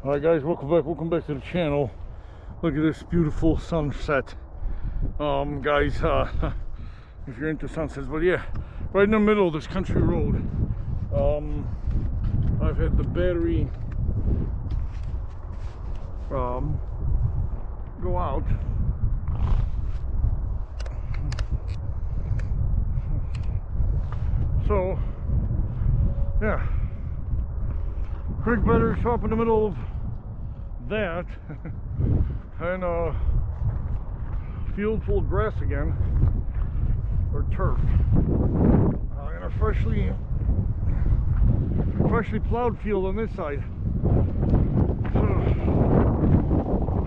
Alright guys, welcome back to the channel. Look at this beautiful sunset. Guys, if you're into sunsets, but yeah, right in the middle of this country road. I've had the battery go out. So yeah, quick battery swap in the middle of that and field full of grass again, or turf, and a freshly plowed field on this side.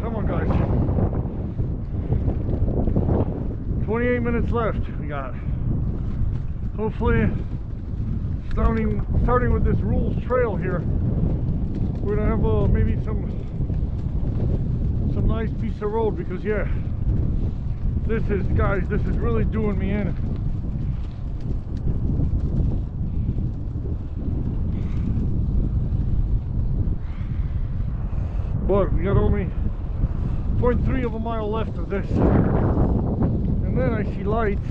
Come on guys, 28 minutes left we got. Hopefully starting with this rules trail here, we're gonna have maybe some nice piece of road, because yeah, this is really doing me in. But we got only 0.3 of a mile left of this, and then I see lights.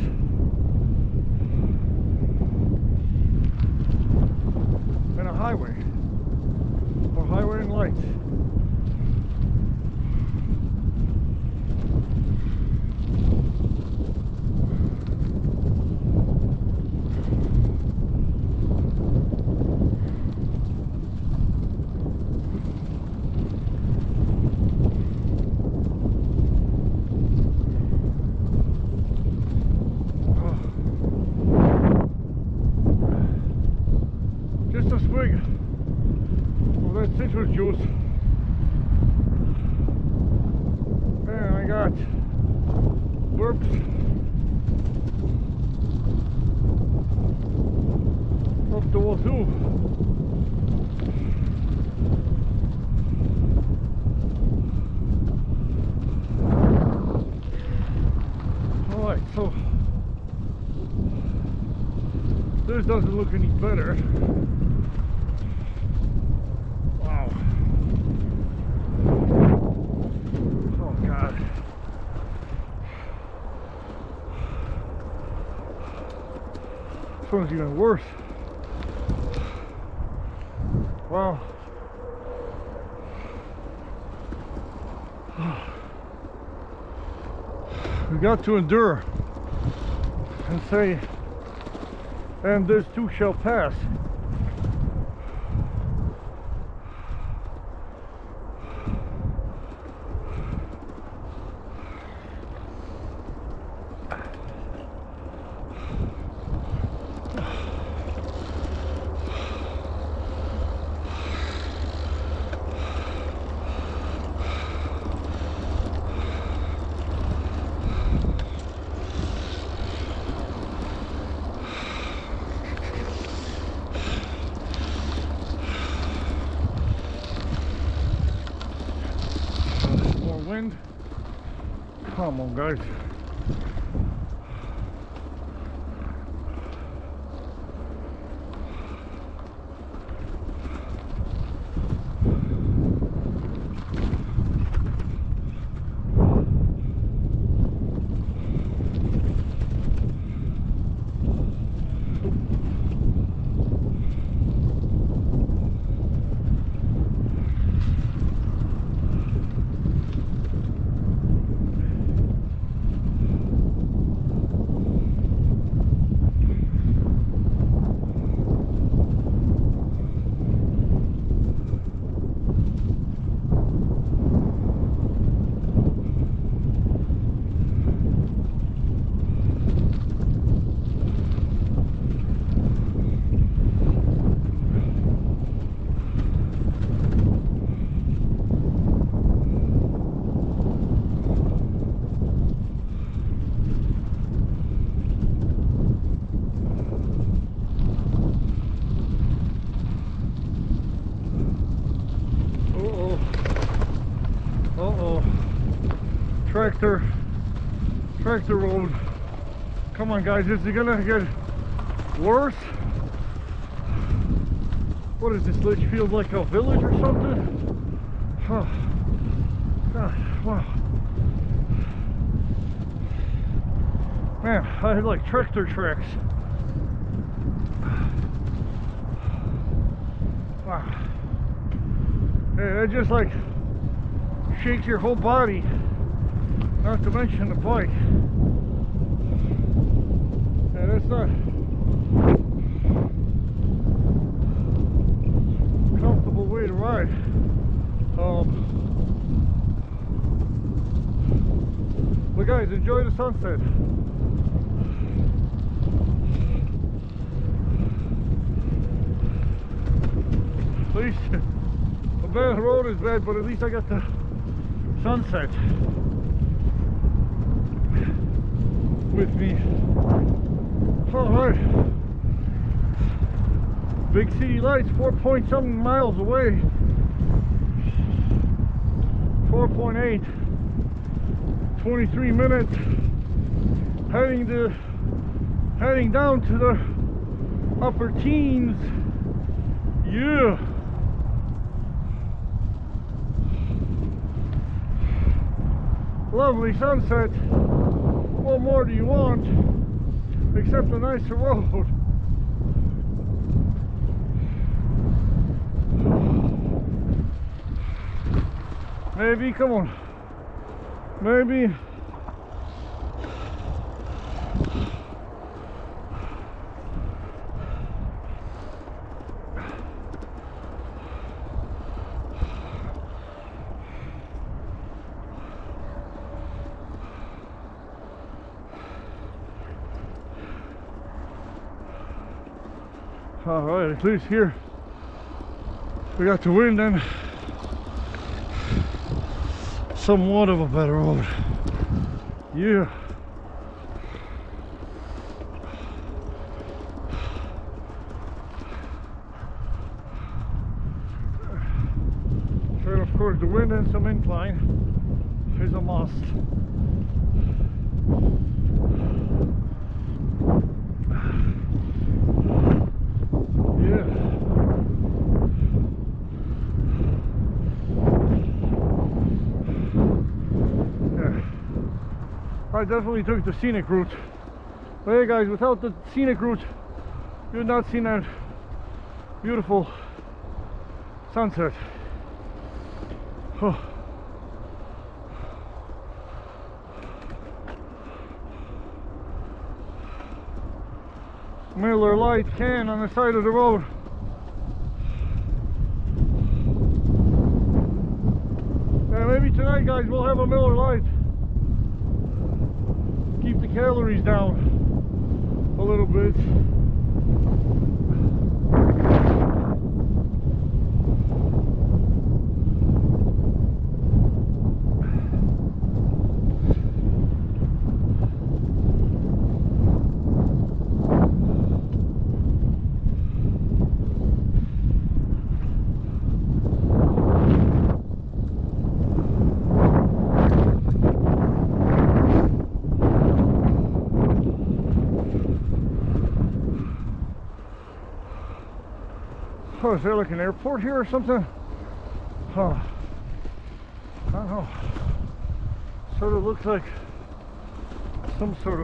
And a highway, or highway and lights. Just a swig of that citrus juice, and I got burps up the wazoo. Alright, so this doesn't look any better. This one's even worse. Wow. We got to endure and say, and this too shall pass. Wind. Come on guys. Tractor road. Come on guys, is it gonna get worse? What is this, Litchfield, like a village or something? Oh, God, wow. Man, I had like tractor tracks. Wow. Yeah, that just like shakes your whole body. Not to mention the bike. Yeah, that's not a comfortable way to ride. But guys, enjoy the sunset. At least the bad road is bad, but at least I got the sunset with me. Alright. Big city lights, 4-point-something miles away. 4.8. 23 minutes. Heading down to the upper teens. Yeah. Lovely sunset. What more do you want except a nicer road? Maybe, come on. Maybe. Alright, at least here we got the wind and somewhat of a better road. Yeah. And of course the wind and some incline is a must. I definitely took the scenic route. But hey guys, without the scenic route, you would not seen that beautiful sunset. Oh. Miller Lite can on the side of the road. Yeah, maybe tonight guys we'll have a Miller Lite. Keep the calories down a little bit. Oh, is there like an airport here or something? Huh. I don't know. Sort of looks like some sort of